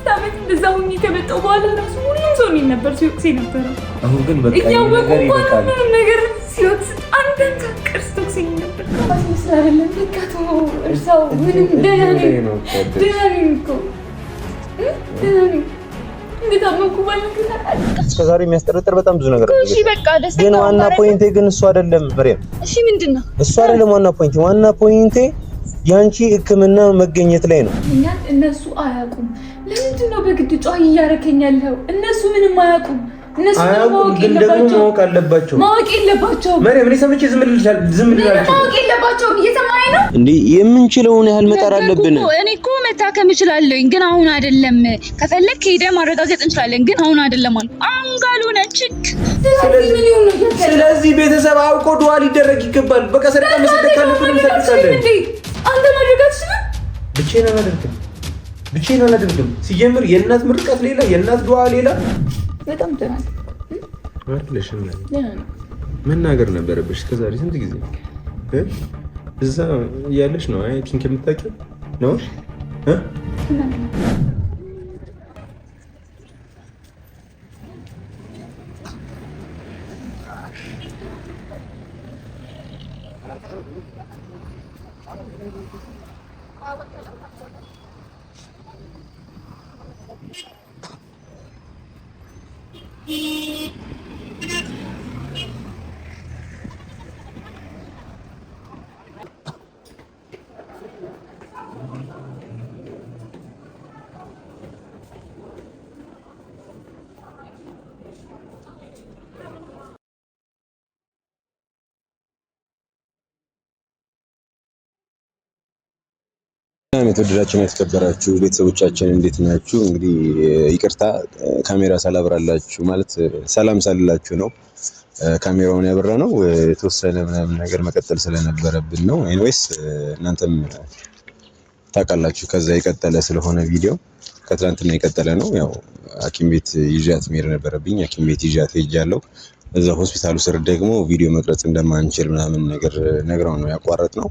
5 ዓመት እንደዛ ሆኜ ከመጣሁ በኋላ ራሱ ሁሉም ሰው እኔን ነበር ሲወቅስ የነበረው። አሁን ግን በቃ ነገር ይበቃል። ነገር ሲወቅስ አንተን ሳትቀርስ ተወቅሰኝ ነበር። አስመስል አይደለም በቃ ተው እርሳው። ምንም ደህና ነኝ እኮ ደህና ነኝ። እስከዛሬ የሚያስጠረጥር በጣም ብዙ ነገር እሺ በቃ ደስ ግን ዋና ፖይንቴ ግን እሱ አይደለም መሪያም። እሺ ምንድነው? እሱ አይደለም ዋና ፖይንቴ ያንቺ ሕክምና መገኘት ላይ ነው። እነሱ አያውቁም። ለምንድን ነው በግድ ጮህ እያረከኛለሁ? እነሱ ምንም አያውቁም። እነሱ ማወቅ አለባቸው። ማወቅ የለባቸውም። መሪያም እኔ ሰምቼ ዝም ልላችሁ ማወቅ የለባቸውም። እየሰማኸኝ ነው እንዴ? የምንችለውን ያህል መጣር አለብን። እኔ እኮ መታከም እችላለሁኝ ግን አሁን አይደለም። ከፈለክ ሄደህ ማረጋገጥ እንችላለን ግን አሁን አይደለም አሉ። አሁን ካልሆነ ችክ ስለዚህ ቤተሰብ አውቆ ዱዓ ሊደረግ ይገባል። በቃ ሰደቃ መሰደቅ ካለብን እንሰድቃለን። አንተ ማድረግ አትችልም። ብቻዬን አላደርግም። ሲጀምር የእናት ምርቃት ሌላ፣ የእናት ዱዓ ሌላ። በጣም ደህና አይደለሽም። መናገር ነበረብሽ እስከዛሬ ስንት ጊዜ እዛ እያለሽ ነው። አይ ቲንክ የምታውቂው ነው የተወደዳችሁ የተከበራችሁ ቤተሰቦቻችን እንዴት ናችሁ? እንግዲህ ይቅርታ ካሜራ ሳላብራላችሁ ማለት ሰላም ሳልላችሁ ነው ካሜራውን ያበራ ነው። የተወሰነ ምናምን ነገር መቀጠል ስለነበረብን ነው። ኤኒዌይስ እናንተም ታውቃላችሁ ከዛ የቀጠለ ስለሆነ ቪዲዮ ከትናንትና የቀጠለ ነው። ያው ሐኪም ቤት ይዣት መሄድ ነበረብኝ። ሐኪም ቤት ይዣት ሄጃለሁ። እዛ ሆስፒታሉ ስር ደግሞ ቪዲዮ መቅረጽ እንደማንችል ምናምን ነገር ነግረው ነው ያቋረጥ ነው።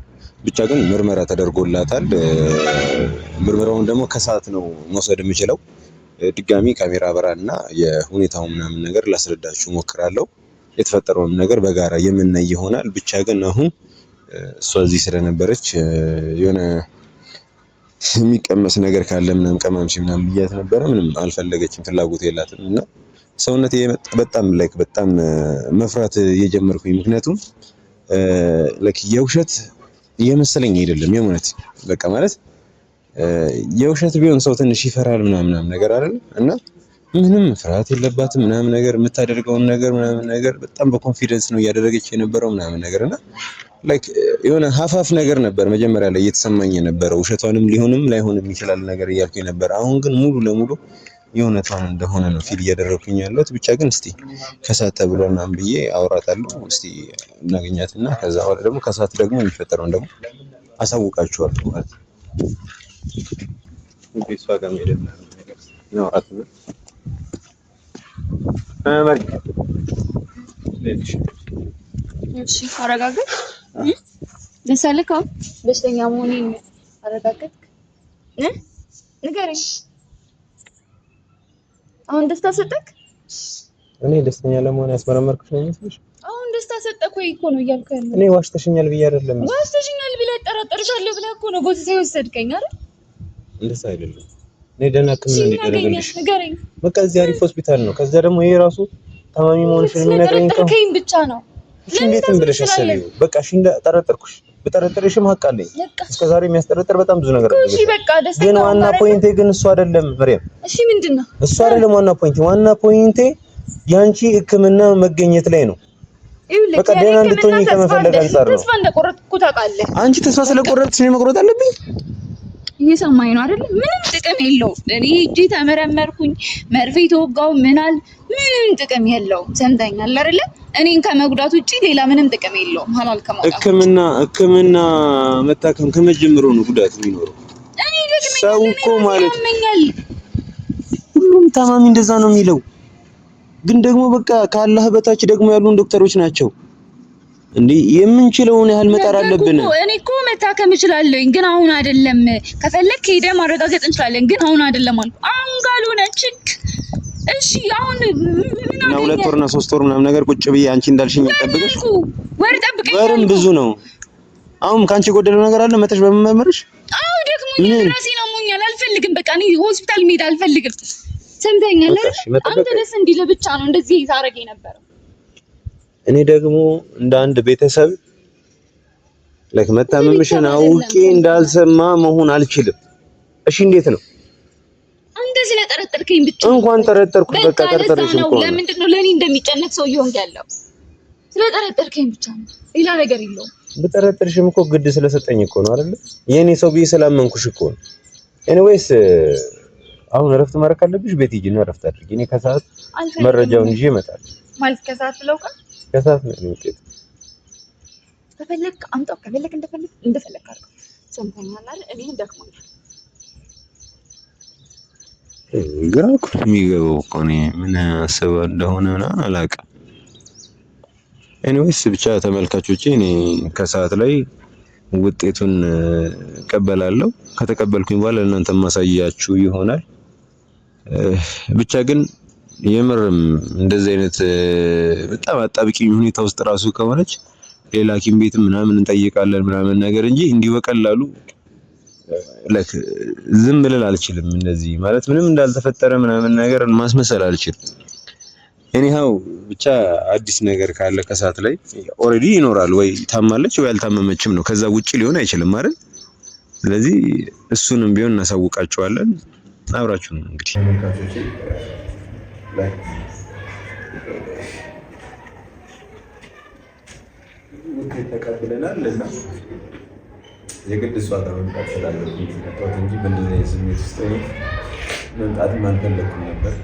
ብቻ ግን ምርመራ ተደርጎላታል። ምርመራውን ደግሞ ከሰዓት ነው መውሰድ የምችለው። ድጋሚ ካሜራ አበራና የሁኔታው ምናምን ነገር ላስረዳችሁ ሞክራለሁ። የተፈጠረውን ነገር በጋራ የምናይ ይሆናል። ብቻ ግን አሁን እሷ እዚህ ስለነበረች የሆነ የሚቀመስ ነገር ካለ ምናምን ቀማምሽ ምናምን ብያት ነበረ። ምንም አልፈለገችም፣ ፍላጎት የላትም እና ሰውነቴ በጣም መፍራት እየጀመርኩኝ ምክንያቱም የውሸት የመሰለኝ አይደለም የእውነት በቃ ማለት የውሸት ቢሆን ሰው ትንሽ ይፈራል ምናምን ነገር አይደል እና ምንም ፍርሃት የለባትም ምናምን ነገር የምታደርገውን ነገር ምናምን ነገር በጣም በኮንፊደንስ ነው እያደረገች የነበረው ምናምን ነገር እና የሆነ ሀፋፍ ነገር ነበር መጀመሪያ ላይ እየተሰማኝ የነበረው ውሸቷንም ሊሆንም ላይሆንም ይችላል ነገር እያልኩኝ ነበር። አሁን ግን ሙሉ ለሙሉ የእውነቷን እንደሆነ ነው ፊል እያደረኩኝ ያለሁት። ብቻ ግን እስቲ ከሰዓት ተብሎ ምናምን ብዬ አውራታለሁ። እስቲ እናገኛትና ከዛ በኋላ ደግሞ ከሰዓት ደግሞ የሚፈጠረውን ደግሞ አሳውቃችኋለሁ ማለት ነው። እሷ ጋር ሄደን ነው አጥነ እሺ አረጋግጥ ለሰልከው በሽተኛ መሆኔን አረጋግጥ ንገረኝ። አሁን ደስታ ሰጠክ? እኔ ደስተኛ ለመሆን ያስመረመርኩሽ ነው የሚመስልሽ? አሁን ደስታ ሰጠክ ወይ እኮ ነው እያልኩ ያለው። እኔ ዋሽተሽኛል ብዬ አይደለም። ዋሽተሽኛል ብለህ ጠረጠርሻለሁ ብለህ እኮ ነው ጎትተህ ወሰድከኝ አይደል? እንደዛ አይደለም። እኔ ደህና ሕክምና እንዲደረግልሽ ንገረኝ። በቃ እዚህ አሪፍ ሆስፒታል ነው። ከዛ ደግሞ ይሄ ራሱ ታማሚ መሆንሽን የሚነግረኝ ነው። ጠረጠርከኝ ብቻ ነው። እሺ እንዴት ብለሽ አሰብኝ? በቃ እሺ ጠረጠርኩሽ። በጠረጠርሽም ሀቅ አለኝ። እስከዛሬ የሚያስጠረጥር በጣም ብዙ ነገር አለ። እሺ በቃ ደስተኛ ግን ዋና ፖይንቴ ግን እሱ አይደለም መሪያም። እሺ ምንድነው? እሱ አይደለም ዋና ፖይንቴ ያንቺ ሕክምና መገኘት ላይ ነው። በቃ ደህና እንድትሆኚ ከመፈለግ አንፃር ነው። ተስፋ እንደቆረጥኩ ታውቃለህ። አንቺ ተስፋ ስለቆረጥሽ ነው መቁረጥ አለብኝ? እየሰማኝ ነው አይደል? ምንም ጥቅም የለውም። እኔ እጄ ተመረመርኩኝ፣ መርፌ ተወጋው፣ ምንም ጥቅም የለውም። ሰምተኛል አይደል? እኔን ከመጉዳት ውጪ ሌላ ምንም ጥቅም የለውም። ሐላል ከመውጣት ሕክምና መታከም ከመጀመሩ ነው ጉዳት የሚኖረው። እኔ ደግሞ ሰው እኮ ማለት ሁሉም ታማሚ እንደዛ ነው የሚለው። ግን ደግሞ በቃ ከአላህ በታች ደግሞ ያሉን ዶክተሮች ናቸው እንዴ። የምንችለውን ያህል መጣር አለብን። እኔ እኮ መታከም እችላለሁኝ ግን አሁን አይደለም። ከፈለክ ሄደህ ማረጋገጥ እንችላለን ግን አሁን አይደለም አልኩ። አሁን ካልሆነችክ እሺ አሁን እና 2 ወርና 3 ወር ምናምን ነገር ቁጭ ብዬ አንቺ እንዳልሽኝ ጠብቀሽ ወር ጠብቀኝ ወርም ብዙ ነው። አሁን ካንቺ ጎደለው ነገር አለ መተሽ በመመርሽ? አዎ ደክሞኛል፣ ራሴን አሞኛል፣ አልፈልግም። በቃ እኔ ሆስፒታል መሄድ አልፈልግም። ሰምተኛል አይደል? አንተ ደስ እንዲል ብቻ ነው እንደዚህ ታረገ የነበረው። እኔ ደግሞ እንደ አንድ ቤተሰብ መታመምሽን አውቄ እንዳልሰማ መሆን አልችልም። እሺ እንዴት ነው? አንተ ስለጠረጠርከኝ ብቻ እንኳን ጠረጠርኩ በቃ ጠረጠርሽ እኮ ነው። ለምንድን ነው ለኔ እንደሚጨነቅ ሰው ይሆን ያለው? ስለጠረጠርከኝ ብቻ ነው፣ ሌላ ነገር የለውም። በጠረጠርሽም እኮ ግድ ስለሰጠኝ እኮ ነው አይደል? የኔ ሰው ብዬ ስላመንኩሽ እኮ ነው። ኤኒዌይስ አሁን እረፍት ማድረግ ካለብሽ ቤት ሂጂና እረፍት አድርጊ። እኔ ከሰዓት መረጃውን ይዤ እመጣለሁ። ማለት ከሰዓት ብለው ቀን ከሰዓት ነው የሚወጣው። ከፈለክ አምጣው፣ ከፈለክ እንደፈለክ አድርገው። ሰምተኛል አይደል? እኔ ደክሞኛል። ግራ እኮ የሚገባው እኮ እኔ ምን አስበው እንደሆነ ምናምን አላውቅም። ኤኒዌይስ ብቻ ተመልካቾቼ እኔ ከሰዓት ላይ ውጤቱን እቀበላለሁ። ከተቀበልኩኝ በኋላ ለእናንተ ማሳያችሁ ይሆናል። ብቻ ግን የምርም እንደዚህ አይነት በጣም አጣብቂኝ ሁኔታ ውስጥ ራሱ ከሆነች ሌላ ሐኪም ቤት ምናምን እንጠይቃለን ምናምን ነገር እንጂ እንዲህ በቀላሉ ዝም ብለን አልችልም። እንደዚህ ማለት ምንም እንዳልተፈጠረ ምናምን ነገር ማስመሰል አልችልም። ኤኒሃው ብቻ አዲስ ነገር ካለ ከሰዓት ላይ ኦሬዲ ይኖራል። ወይ ታማለች ወይ አልታመመችም ነው። ከዛ ውጪ ሊሆን አይችልም አይደል? ስለዚህ እሱንም ቢሆን እናሳውቃቸዋለን። አብራችሁ ነው እንግዲህ ተመልካቾቼ ውጤት ተቀብለናል እና የግድ እሷ ጋር መምጣት ስላለብኝ መጣሁት እንጂ በእንደዚህ አይነት ስሜት ውስጥ መምጣትም አልፈለኩም ነበር።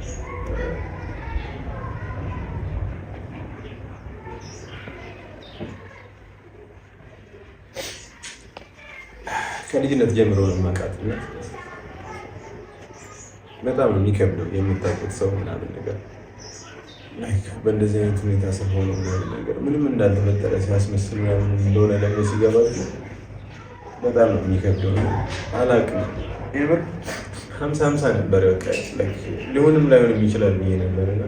ከልጅነት ጀምሮ ነው የማውቃት እና በጣም ነው የሚከብደው የምታውቁት ሰው ምናምን ነገር በእንደዚህ አይነት ሁኔታ ስር ሆኖ ምናምን ነገር ምንም እንዳልተፈጠረ ሲያስመስል ምናምን እንደሆነ ደግሞ ሲገባችሁ በጣም ነው የሚከብደው። አላውቅም የምር 50-50 ነበር በቃ ሊሆንም ላይሆንም ይችላል ብዬ ነበር እና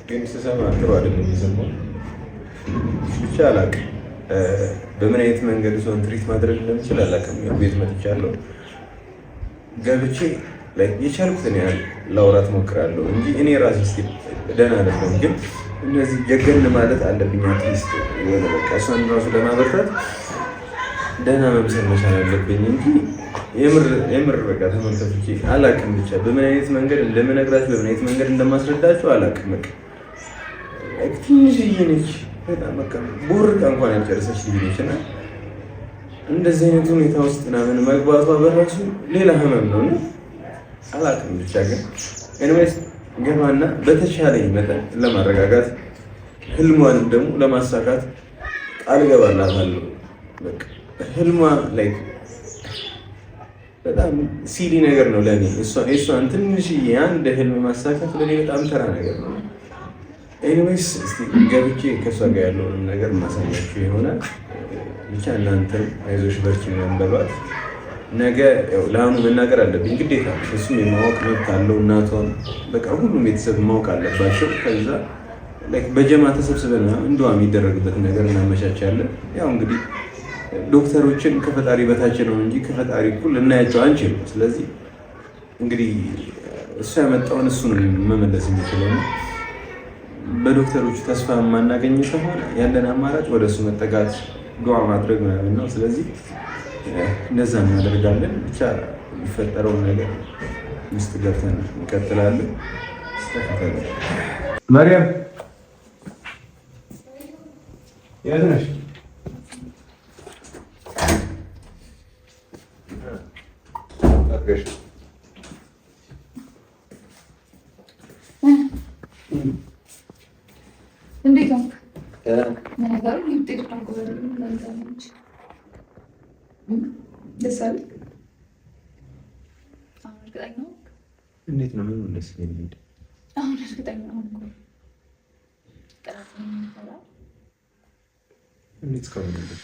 ግን ስሰማ ጥሩ አይደለም የሰማው። ብቻ አላውቅም በምን አይነት መንገድ ሰውን ትሪት ማድረግ እንደምችል አላውቅም። ቤት መጥቻለሁ ገብቼ የቻልኩትን ያህል ላውራት ሞክራለሁ እንጂ እኔ ራሴ ስቲል ደህና አይደለም። ግን እነዚህ ጀገን ማለት አለብኝ አትሊስት የሆነ በቃ እሷን ራሱ ለማበርታት ደህና መምሰል መቻል አለብኝ እንጂ የምር በቃ ተመልካቾቼ አላውቅም። ብቻ በምን አይነት መንገድ እንደምነግራችሁ በምን አይነት መንገድ እንደማስረዳችሁ አላውቅም። በቃ ትንሽዬ ነች በጣም በቃ ቦርቃ እንኳን ያልጨረሰች ልጅ ነች እና እንደዚህ አይነት ሁኔታ ውስጥ ምናምን መግባቷ በራሱ ሌላ ህመም ነው እና አላውቅም። ብቻ ግን ኤኒዌይስ ገባና በተቻለኝ መጠን ለማረጋጋት ህልሟንም ደግሞ ለማሳካት ቃል ገባላታለሁ። በቃ ህልሟ ላይ በጣም ሲሊ ነገር ነው ለኔ። እሷን ትንሽዬ አንድ ህልም ማሳካት ለኔ በጣም ተራ ነገር ነው። ኤኒዌይስ እስቲ ገብቼ ከእሷ ጋር ያለውን ነገር ማሳያችሁ ይሆናል። ብቻ እናንተም አይዞሽ በርቺ ምናምን በሏት። ነገ ለአሁኑ መናገር አለብኝ ግዴታ። እሱም የማወቅ መብት አለው። እናቷን በቃ ሁሉም ቤተሰብ ማወቅ አለባቸው። ከዛ በጀማ ተሰብስበን እንደዋ የሚደረግበት ነገር እናመቻቻለን። ያው እንግዲህ ዶክተሮችን ከፈጣሪ በታች ነው እንጂ ከፈጣሪ እኩል ልናያቸው አንችልም። ስለዚህ እንግዲህ እሱ ያመጣውን እሱ ነው መመለስ የሚችለው ነው። በዶክተሮቹ ተስፋ የማናገኝ ከሆነ ያለን አማራጭ ወደ እሱ መጠጋት ዱዓ ማድረግ ምናምን ነው። ስለዚህ እንደዛ እናደርጋለን። ብቻ የሚፈጠረውን ነገር ውስጥ ገብተን እንቀጥላለን። መርያም የት ነሽ? እንዴት ነው ነገሩ? ውጤቱ ደስ አለኝ። አሁን እርግጠኛ ነው። እንዴት ነው ምን ደስ የሚል? አሁን እርግጠኛ ነው እኮ ቀራጥ ነው የሚባለው። እንዴት እስካሁን ነበር?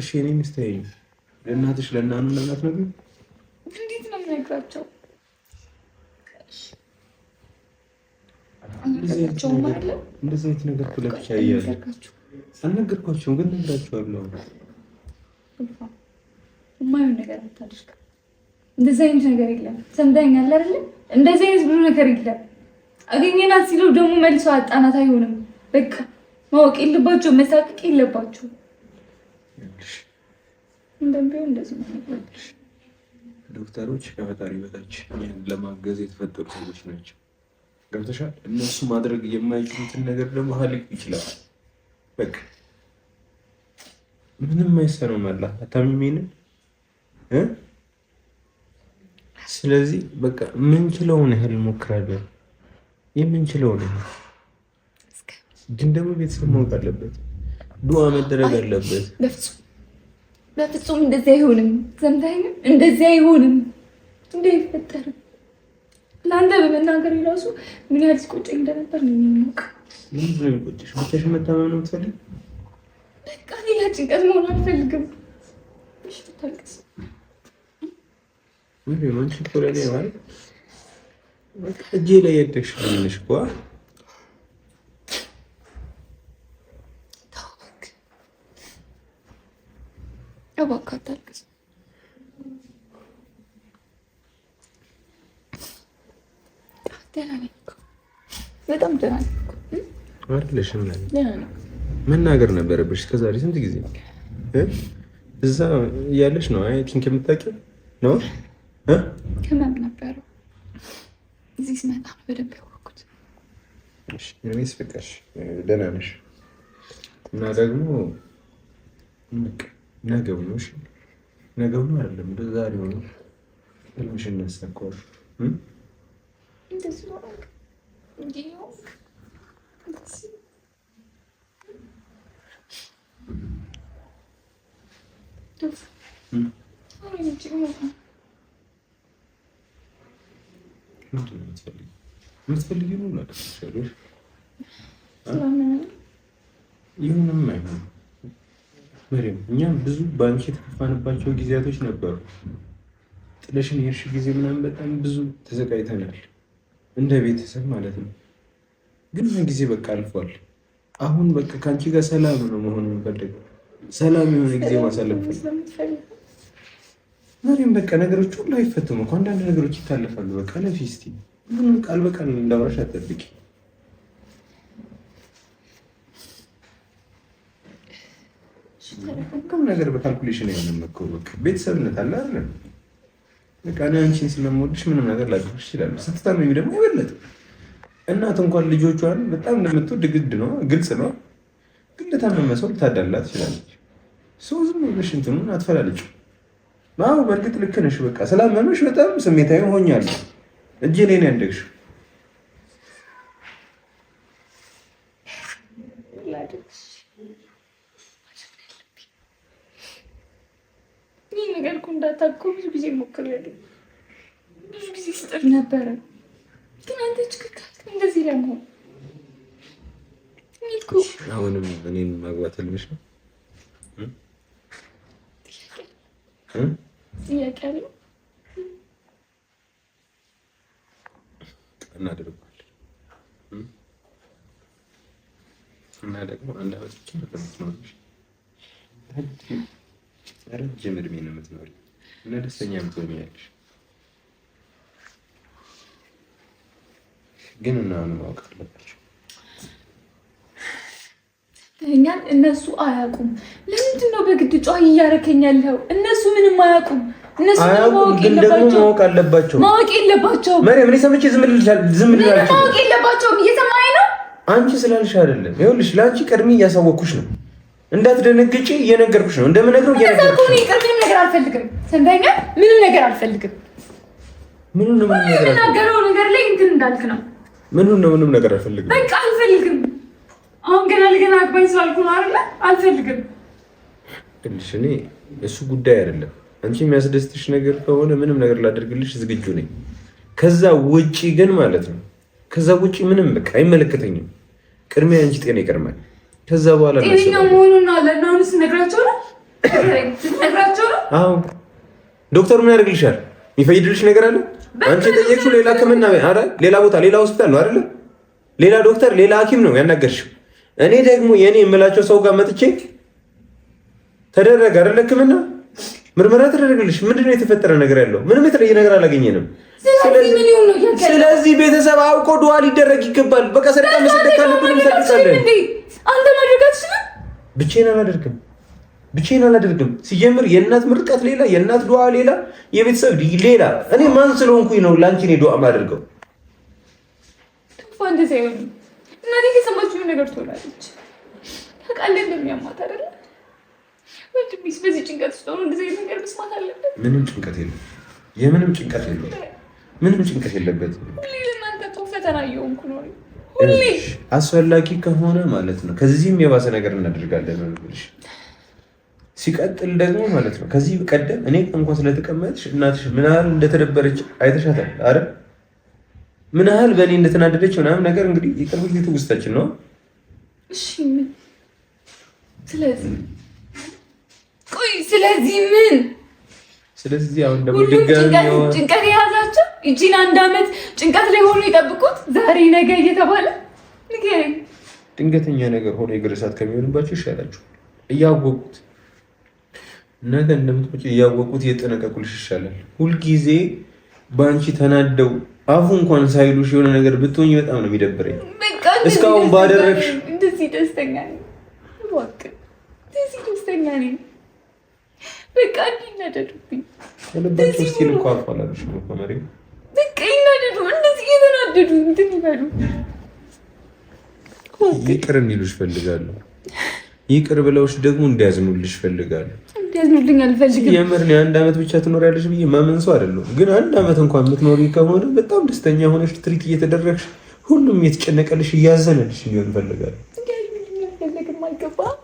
እሺ እኔ ምስተይ ለእናትሽ ለእናኑ እናት ነገር እንዴት ነው የምነግራቸው? እንደዚህ አይነት ነገር ብለሽ ያያል አልነገርኳቸውም፣ ግን ነግራቸዋለሁ። የማይሆን ነገር አታድርግ። እንደዚህ አይነት ነገር የለም። ሰምተኸኛል አይደል? እንደዚህ አይነት ብዙ ነገር የለም። አገኘናት ሲሉ ደግሞ መልሰው አጣናት አይሆንም። በቃ ማወቅ የለባቸው መሳቀቅ የለባቸው። እንደምቢው እንደዚህ ነው። ዶክተሮች ከፈጣሪ በታች ለማገዝ የተፈጠሩ ሰዎች ናቸው። ገብተሻል? እነሱ ማድረግ የማይችሉትን ነገር ደግሞ ሀሊቅ ይችላል። በቃ ምንም አይሰራም አላ አታሚሜን ስለዚህ በቃ ምንችለውን ያህል ሞክራለን። የምንችለውን ያህል ግን ደግሞ ቤተሰብ ማወቅ አለበት፣ ዱዓ መደረግ አለበት። በፍጹም እንደዚህ አይሆንም። ሰምተኸኝ? እንደዚህ አይሆንም። እንዳይፈጠርም ለአንተ በመናገር ራሱ ምን ያህል ሲቆጨኝ እንደነበር ነው የሚያውቅ። ምን ነው የሚቆጨሽ? ብቻሽን መታመም ነው የምትፈልጊው? በቃ ሌላ ጭንቀት መሆን አልፈልግም። እሺ ታልቅስ ምን ነው አንቺ ኮረዴ ማለት በቃ እጄ ላይ ያደግሽ ነሽ እኮ እባክህ አታልቅስ። ደህና ነኝ እኮ በጣም ደህና ነኝ እኮ አይደለሽም? ደህና ነኝ። መናገር ነበረብሽ እስከዛሬ ስንት ጊዜ እዛ እያለሽ ነው አይ ቲንክ የምታውቂው ነው ህመም ነበረው። እዚህ ስመጣ ነው በደንብ ያወቅሁት። እሺ እኔስ ፍቅሽ ደህና ነሽ እና ደግሞ ነገው ነው። እሺ ነገው ነው አይደለም ዛሬው ነው። ህልምሽ እናሳካው እንደዚህ ነው እንዴ? የምትፈልጊው ነው ላደርግልሽ። ይሁንም አይሆንም መሪም፣ እኛም ብዙ በአንቺ የተከፋንባቸው ጊዜያቶች ነበሩ። ጥለሽን የሄድሽ ጊዜ ምናምን በጣም ብዙ ተሰቃይተናል፣ እንደ ቤተሰብ ማለት ነው። ግን ምን ጊዜ በቃ አልፏል። አሁን በቃ ከአንቺ ጋር ሰላም ነው መሆን የምንፈልገው፣ ሰላም የሆነ ጊዜ ማሳለፍ መሪም። በቃ ነገሮች ሁሉ አይፈቱም እኮ አንዳንድ ነገሮች ይታለፋሉ። በቃ ለፊ እስኪ ምንም ቃል በቃል እንዳወራሽ አትጠብቂ። ሁሉም ነገር በካልኩሌሽን የምንመከው በቃ ቤተሰብነት አለ አይደል? በቃ እኔ አንቺን ስለምወድሽ ምንም ነገር ላደርግሽ ይችላል። ስትታመሚ ደግሞ የበለጠ እናት እንኳን ልጆቿን በጣም እንደምትወድ ግድ ነው፣ ግልጽ ነው። ግን ለታመመ ሰው ልታዳላ ትችላለች። ሰው ዝም ብለሽ እንትኑን አትፈላልጭ። አዎ በእርግጥ ልክ ነሽ። በቃ ስላመመሽ በጣም ስሜታዊ ሆኛለሁ። እጄ ላይ ነው ያደግሽው። ይህ ነገር እኮ እንዳታውቀው ብዙ ጊዜ ሞክሬያለሁ፣ ብዙ ጊዜ ስጥር ነበረ። ግን አንተ ችግር እንደዚህ ለመሆን አሁንም እኔን ማግባት ህልምሽ ነው? ጥያቄ አለው እናደርጋለን እና ደግሞ አንድ አመት ብቻ የምትኖሪው ረጅም እድሜ ነው የምትኖሪው እና ደስተኛ የምትሆኛለሽ። ግን እናውን ማወቅ አለባቸው። እኛን እነሱ አያውቁም። ለምንድን ነው በግድ ጨዋ እያደረከኝ ያለው? እነሱ ምንም አያውቁም። እነሱ ማወቅ አለባቸው። ማወቅ የለባቸውም። ማርያም እኔ ሰምቼ ዝም ልላችሁ ማወቅ የለባቸውም። እየሰማኸኝ ነው? አንቺ ስላልሽ አይደለም። ይኸውልሽ ለአንቺ ቀድሜ እያሳወቅኩሽ ነው። እንዳትደነግጪ እየነገርኩሽ ነው። እንደምነግረው እየነገርኩሽ ነው። ምንም ነገር አልፈልግም። ሰምተኸኝ? ምንም ነገር አልፈልግም። ምንም የምናገረው ነገር ላይ እንትን እንዳልክ ነው። ምንም ነገር አልፈልግም። በቃ አልፈልግም። አሁን ገና አግባኝ ስላልኩ ነው አይደለ? አልፈልግም። ትንሽ እኔ እሱ ጉዳይ አይደለም። አንቺ የሚያስደስትሽ ነገር ከሆነ ምንም ነገር ላደርግልሽ ዝግጁ ነኝ። ከዛ ውጪ ግን ማለት ነው ከዛ ውጪ ምንም በቃ አይመለከተኝም። ቅድሚያ አንቺ ጤና ይቀርማል። ከዛ በኋላ ጤነኛ መሆኑና ለናውንስ ነግራቸው ነው አዎ ዶክተሩ ምን ያደርግልሻል? የሚፈይድልሽ ነገር አለ? አንቺ የጠየቅሽው ሌላ ሕክምና አረ ሌላ ቦታ ሌላ ሆስፒታል ነው አይደለ? ሌላ ዶክተር ሌላ ሐኪም ነው ያናገርሽው። እኔ ደግሞ የኔ የምላቸው ሰው ጋር መጥቼ ተደረገ አይደለ ሕክምና ምርመራ ተደረገልሽ። ምንድነው የተፈጠረ ነገር ያለው? ምንም የተለየ ነገር አላገኘንም። ስለዚህ ቤተሰብ አውቆ ዱዓ ሊደረግ ይገባል። በቃ ሰደቃ መሰደቅ ካለብን እንሰድቃለን። አንተ ማድረጋችሁ ብቻዬን አላደርግም። ሲጀምር የእናት ምርቃት ሌላ፣ የእናት ዱዓ ሌላ፣ የቤተሰብ ሌላ። እኔ ማን ስለሆንኩኝ ነው ለአንቺ እኔ ዱዓ ማደርገው? እንደዚህ አይሆንም። እናቴ ከሰማችሁ ነገር ትሆናለች። ታውቃለህ እንደሚያማት አይደለ? ወንድሜስ በዚህ ጭንቀት ውስጥ ሆኖ እንደዚህ ነገር መስማት አለበት? ምንም ጭንቀት የለም። የምንም ጭንቀት የለም። ምንም ጭንቀት የለበትም። ሁሌ ለእናንተ እኮ ፈተና እየሆንኩ ነው። ሁሌ አስፈላጊ ከሆነ ማለት ነው ከዚህም የባሰ ነገር እናደርጋለን ነው ልሽ። ሲቀጥል ደግሞ ማለት ነው ከዚህ ቀደም እኔ እንኳን ስለተቀመጥሽ እናትሽ ምን ያህል እንደተደበረች አይተሻታል አይደል? ምን ያህል በእኔ እንደተናደደች ምናምን ነገር እንግዲህ የቅርብ ጊዜ ትውስታችን ነው። እሺ ምን ስለዚህ ምን ስለዚህ አሁን ደግሞ ድጋሚ ጭንቀት የያዛቸው እጂን 1 አመት ጭንቀት ላይ ሆኖ ይጠብቁት ዛሬ ነገ እየተባለ ንገረኝ። ድንገተኛ ነገር ሆኖ የግርሳት ከሚሆንባቸው ይሻላችሁ። እያወቁት ነገ እንደምትመጪ እያወቁት እየጠነቀቁልሽ ይሻላል። ሁልጊዜ በአንቺ ተናደው አፉ እንኳን ሳይሉሽ የሆነ ነገር ብትሆኝ በጣም ነው የሚደብረኝ። እስካሁን ባደረግሽ እንደዚህ ደስተኛ ነኝ። እባክህ እንደዚህ ደስተኛ ነኝ። በቃ ይናደዱብኝ። ለባቸው እስቲ ልኮ አልፋላልሽ ነው ከመሪ በቃ ይናደዱ። እንደዚህ እየተናደዱ እንትን ይበሉ። ይቅር እንዲሉሽ ፈልጋለሁ። ይቅር ብለውሽ ደግሞ እንዲያዝኑልሽ ፈልጋለሁ። እንዲያዝኑልኝ አልፈልግም። የምር ነው 1 አመት ብቻ ትኖሪያለሽ ብዬ ማመን ሰው አይደለሁም። ግን 1 አመት እንኳን የምትኖሪ ከሆነ በጣም ደስተኛ ሆነሽ ትሪት እየተደረግሽ ሁሉም እየተጨነቀልሽ እያዘነልሽ እንዲሆን ፈልጋለሁ። እንዲያዝኑልኝ አልፈልግም። አይገባም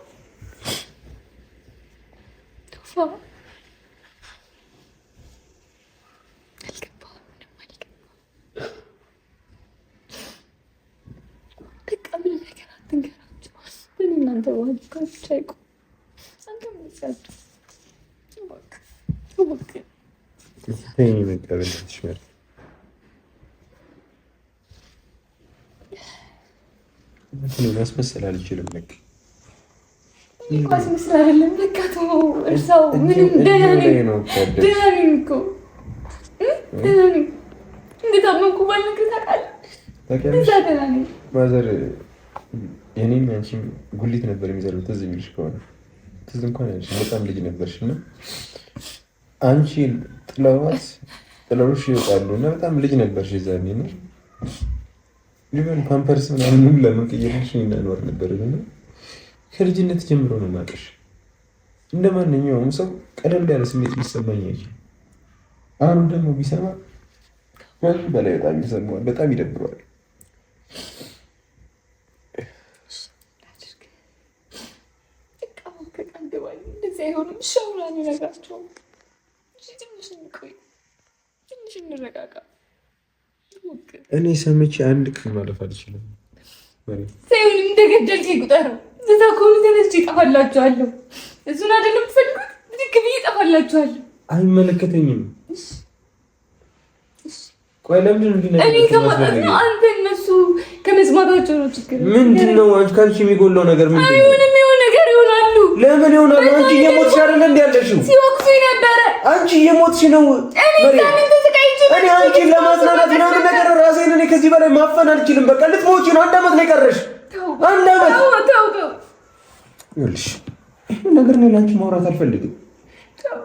ማስመሰል አልችልም። ማስመሰል አይደለም። በቃ ተው እርሳው። ምንም ደህና ነኝ እኮ ደህና ነኝ። እንደታመምኩ ባልነግርህ ታውቃለህ። ማዘር የኔም ያንቺም ጉሊት ነበር የሚዘሩት። ትዝ የሚልሽ ከሆነ ትዝ እንኳን ያልሽ በጣም ልጅ ነበርሽ እና አንቺ ጥለውሽ ይወጣሉ እና በጣም ልጅ ነበርሽ የዛኔ ነው። ሊሆን ፓምፐርስ ምናምን ለመቀየርሽ እናኖር ነበር እና ከልጅነት ጀምሮ ነው የማውቅሽ። እንደ ማንኛውም ሰው ቀለል ያለ ስሜት ሊሰማኝ አይችልም። አሁን ደግሞ ቢሰማ በላይ በጣም ይሰማዋል፣ በጣም ይደብረዋል። እኔ ሰምቼ አንድ ቀን ማለፍ አልችልም። ሳይሆን እንደገደልከኝ ቁጠረው። እዛ ከሆኑ ተነስቼ እጠፋላችኋለሁ። እሱን አይደለም የምትፈልጉት? ብድግ ብዬ እጠፋላችኋለሁ። አይመለከተኝም። ቆይ ለምንድን ነው እንዲህ እኔ ከማጣት ነው? አንተ እነሱ ከመስማታቸው ነው ችግር። ምንድን ነው አንቺ ከአንቺ የሚጎለው ነገር ምንድን ነው? አይሆንም። የሆነ ነገር ይሆናሉ። ለምን ይሆናሉ? አንቺ እየሞትሽ አይደለ እንዴ ያለሽው? ሲወቅሱኝ ነበረ። አንቺ እየሞትሽ ነው። እኔ አንቺን ለማጽናናት ምናምን ነገር ራሴን እኔ ከዚህ በላይ ማፈን አልችልም። በቃ ልትሞቺ ነው። 1 አመት ነው የቀረሽ። 1 አመት ይኸውልሽ፣ ይሄ ነገር እኔ ለአንቺ ማውራት አልፈልግም።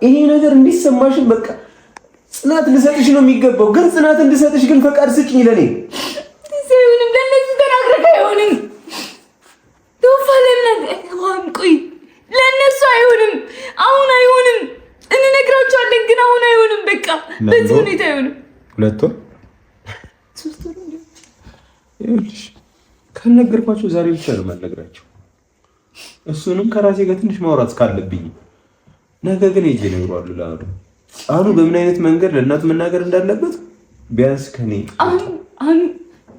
ይሄ ነገር እንዲሰማሽን በቃ ጽናት ልሰጥሽ ነው የሚገባው። ግን ጽናት እንድሰጥሽ ግን ፈቃድ ስጭኝ ለኔ። አይሆንም። ለነሱ ተናግረህ አይሆንም። ቆይ ለነሱ አይሆንም። አሁን አይሆንም። እንነግራቸዋለን ግን አሁን አይሆንም። በቃ በዚህ ሁኔታ አይሆንም። 2 ወር 3 ወር ይኸውልሽ፣ ካልነገርኳቸው ዛሬ ብቻ ነው የማልነግራቸው። እሱንም ከራሴ ጋር ትንሽ ማውራት ካለብኝ ነገ ግን ሄጄ እነግረዋለሁ ለአኑ። አኑ በምን አይነት መንገድ ለእናት መናገር እንዳለበት ቢያንስ ከኔ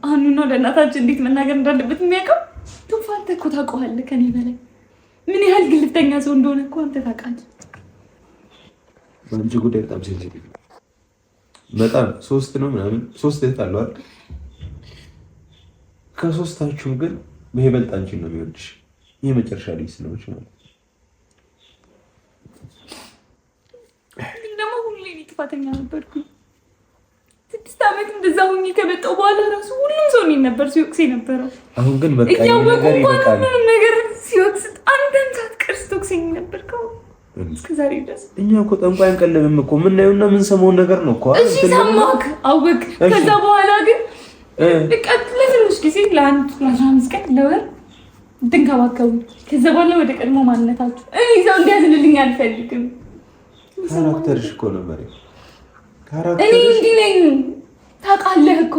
አኑና ለእናታችን እንዴት መናገር እንዳለበት የሚያውቀው ቱፋ። አንተ እኮ ታውቀዋለህ ከኔ በላይ ምን ያህል ግልፍተኛ ሰው እንደሆነ እኮ አንተ ታውቃለህ። በአንቺ ጉዳይ በጣም ሴንሲቲቭ በጣም 3 ነው ምናምን 3 እህት አለው አይደል? ከ3ታችሁም ግን በይበልጥ አንቺን ነው የሚወድሽ። የመጨረሻ ልጅ ስለሆንሽ ማለት ግን ደግሞ ሁሌ እኔ ጥፋተኛ ነበርኩኝ። 6 ዓመት እንደዛ ሆኜ ከመጣሁ በኋላ ራሱ ሁሉም ሰው እኔን ነበር ሲወቅስ የነበረው። አሁን ግን በቃ ነገር ይበቃል። ምንም ነገር ሲወቅስ አንተም ሳትቀር ስትወቅሰኝ ነበር እስከዛሬ ድረስ። እኛ እኮ ጠንቋይ አንቀልብም እኮ የምናየውና የምንሰማውን ነገር ነው እኮ። እሺ ሰማክ አወቅ። ከዛ በኋላ ግን ለትንሽ ጊዜ ለ15 ቀን ለወር ትንከባከቡ። ከዛ በኋላ ወደ ቀድሞ ማንነታችሁ እኔ ሰው እንዲያዝንልኝ አልፈልግም። ካራክተርሽ እኮ ነው ማለት እኔ እንዲህ ነኝ ታውቃለህ እኮ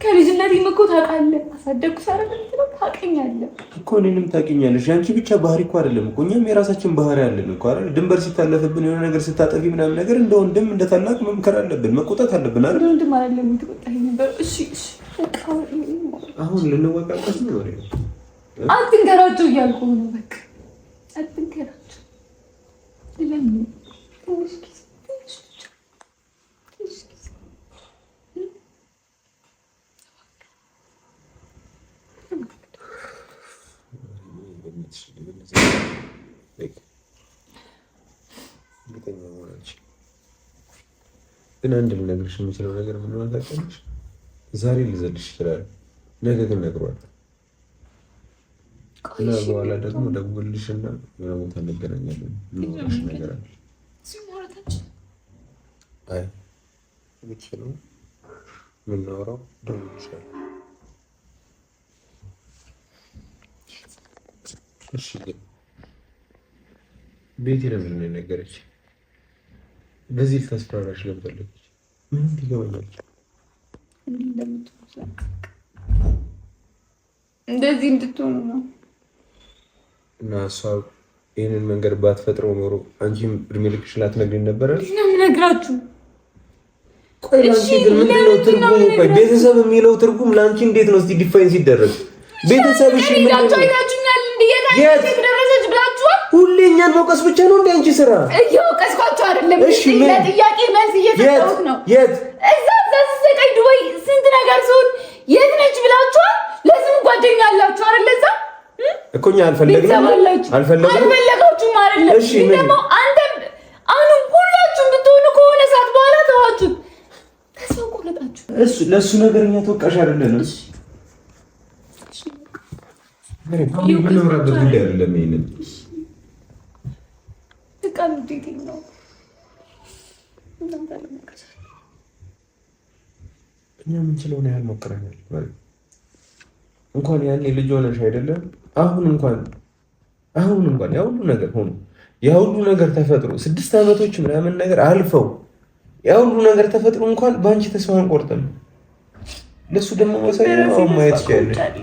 ከልጅነቴም እኮ ታውቃለህ። አሳደግኩ ሳረግ ታውቀኛለህ እኮ እኔንም ታውቂኛለሽ። ያንቺ ብቻ ባህሪ እኮ አይደለም እኮ እኛም የራሳችን ባህሪ አለን እኮ አይደል? ድንበር ሲታለፍብን የሆነ ነገር ስታጠፊ ምናምን ነገር እንደ ወንድም እንደ ታላቅ መምከር አለብን፣ መቆጣት አለብን አይደል? ወንድም አይደለም የምትቆጣኝ ነበር። እሺ አሁን ልንወቃቀስ ነው ወሬ። አትንገራቸው እያልኩ ነው። በቃ አትንገራቸው። ለምን ትንሽ ጊዜ ግን አንድ ልነግርሽ የምችለው ነገር ምን ሆነ ታውቂያለሽ? ዛሬ ልዘልሽ ይችላል፣ ነገ ግን እነግረዋለሁ እና በኋላ ደግሞ ደውልልሽና የሆነ ቦታ እንገናኛለን። የምልሽ ነገር አለ። አይ ብቻ ነው የምናወራው። ደውልልሻለሁ። እሺ ግን ቤቴ ለምን ነው የነገረች? በዚህ ልታስፈራራሽ ለምን ፈለገች? ምንም ሊገባኛል። እንደዚህ እንድትሆኑ ነው እና እሷ ይህንን መንገድ ባትፈጥረው ኖሮ አንቺም እድሜ ልክሽ ላትነግሪኝ ነበረ። ነው የምነግራችሁ። ቆይ ለአንቺ ግን ምንድን ነው ትርጉሙ? ቆይ ቤተሰብ የሚለው ትርጉም ለአንቺ እንዴት ነው እስቲ ዲፋይን ሲደረግ? ቤተሰብሽ ሁሌ እኛን መውቀስ ብቻ ነው እንደ አንቺ ስራ? እየወቀስኳቸው አይደለም። እሺ ለጥያቄ መልስ እየሰጠሁት ነው። የት እዛ ስሰቃይ ዱባይ ስንት ነገር ሲሆን የት ነች ብላችኋል? ለስሙ ጓደኛ አላችሁ አይደል? እዛ እኮ እኛ አልፈለግንም አልፈለጋችሁም አይደለም? እሺ ደግሞ አንተም አሁን ሁላችሁም ብትሆኑ ከሆነ ሰዓት በኋላ ተዋችሁ ተስፋ ቆረጣችሁ። እሱ ለሱ ነገር እኛ ተወቃሽ አይደለንም። እሺ ምን ወራበት ጉዳይ አይደለም ይሄንን ቃል ዲቲንግ ነው። እኛ የምንችለውን ያህል ሞክረናል። እንኳን ያኔ ልጅ ሆነሽ አይደለም አሁን እንኳን ያ ሁሉ ነገር ሆኖ ያ ሁሉ ነገር ተፈጥሮ 6 ዓመቶች ምናምን ነገር አልፈው ያ ሁሉ ነገር ተፈጥሮ እንኳን በአንቺ ተስፋ አንቆርጥም። ለሱ ደግሞ ማሳየው ማየት ይችላል።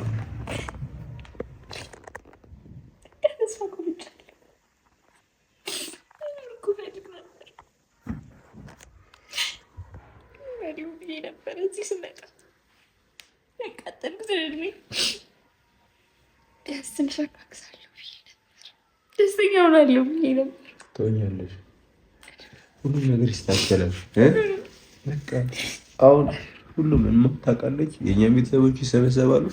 ደስተኛ ሆናለሁ ብዬ ነበር። ትሆኛለሽ። ሁሉም ነገር ይስተካከላል። በቃ አሁን ሁሉም ታውቃለች። የእኛ ቤተሰቦች ይሰበሰባሉ፣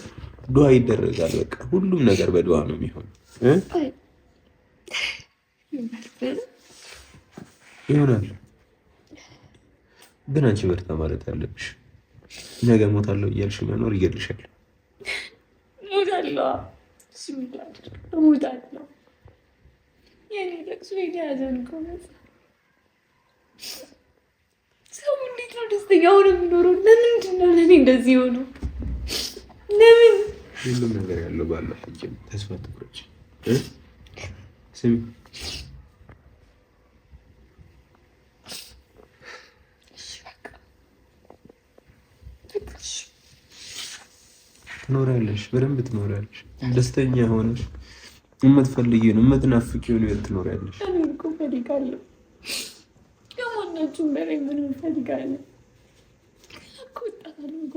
ዱዓ ይደረጋል። በቃ ሁሉም ነገር በዱዓ ነው የሚሆን ይሆናል። ግን አንቺ በርታ ማለት አለብሽ። ነገ ሞታለሁ እያልሽ መኖር ይገልሻል። ሞታለሁ የኔ ለቅሶ የያዘን ሰው እንዴት ነው ደስተኛ ሆኖ የሚኖረው? ለምንድን ነው ለእኔ እንደዚህ ሆኖ? ለምን? ሁሉም ነገር ያለው ባለው ሐኪም ተስፋ ትቁረጭ። ስሚ ትኖሪያለሽ፣ በደንብ ትኖሪያለሽ። ደስተኛ ሆነሽ የምትፈልጊውን የምትናፍቂውን ህይወት ትኖሪያለሽ። እኔ እኮ እፈልጋለሁ ከማናችሁም በላይ ምን እፈልጋለሁ እኮ ወጣታለሁ እኮ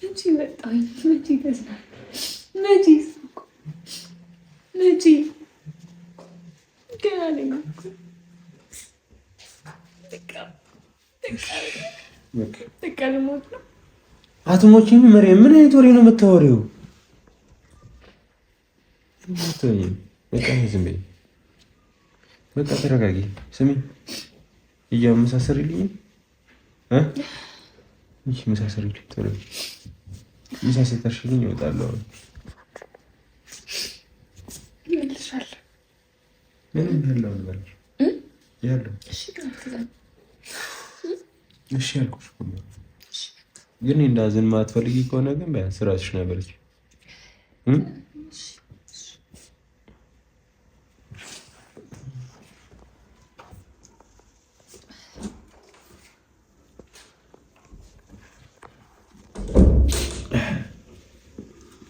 መቼ መጣኝ? መቼ ተዝናል? መቼ ስኩ? መቼ ገና ነኝ። በቃ ልሞት ነው። አትሞቺም? ምን አይነት ወሬ ነው የምታወሪው? በቃ ዝም በይ። በቃ ተረጋጊ። ስሚ እያመሳሰሪልኝ መሳሰሪልኝ ቶሎ መሳሰተርሽልኝ እወጣለሁ። ምንም ያለው ነገር ያለው እሺ ያልኩሽ ግን እንዳዝን ማትፈልጊ ከሆነ ግን ቢያንስ እራስሽ ነበርሽ።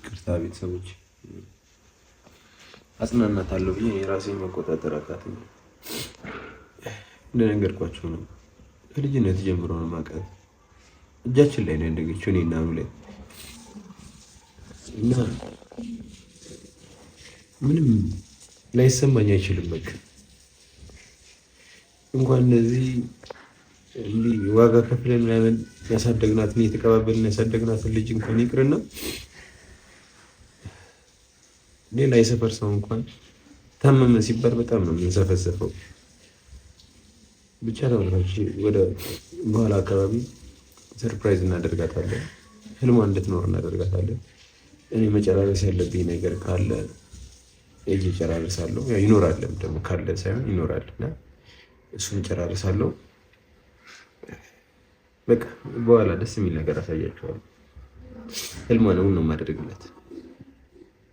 ቅርታ ቤተሰቦች አጽናናታለሁ ብዬ የራሴን መቆጣጠር አቃተኝ። እንደነገርኳቸው ነው ከልጅነት ጀምሮ ነው የማውቃት። እጃችን ላይ ነው ያደገችው እኔና ኑ ላይ እና ምንም ላይሰማኝ አይችልም። በቃ እንኳን እንደዚህ ዋጋ ከፍለን ምናምን ያሳደግናትን የተቀባበልን ያሳደግናትን ልጅ እንኳን ይቅርና ሌላ የሰፈር ሰው እንኳን ታመመ ሲባል በጣም ነው የምንሰፈሰፈው። ብቻ ተመልካች ወደ በኋላ አካባቢ ሰርፕራይዝ እናደርጋታለን። ህልሟ እንድትኖር እናደርጋታለን። እኔ መጨራረስ ያለብኝ ነገር ካለ እጄ ጨራርሳለሁ። ይኖራል ደግሞ ካለ ሳይሆን ይኖራል እና እሱን ጨራርሳለሁ። በቃ በኋላ ደስ የሚል ነገር አሳያቸዋለሁ። ህልሟን ነው የማደርግለት።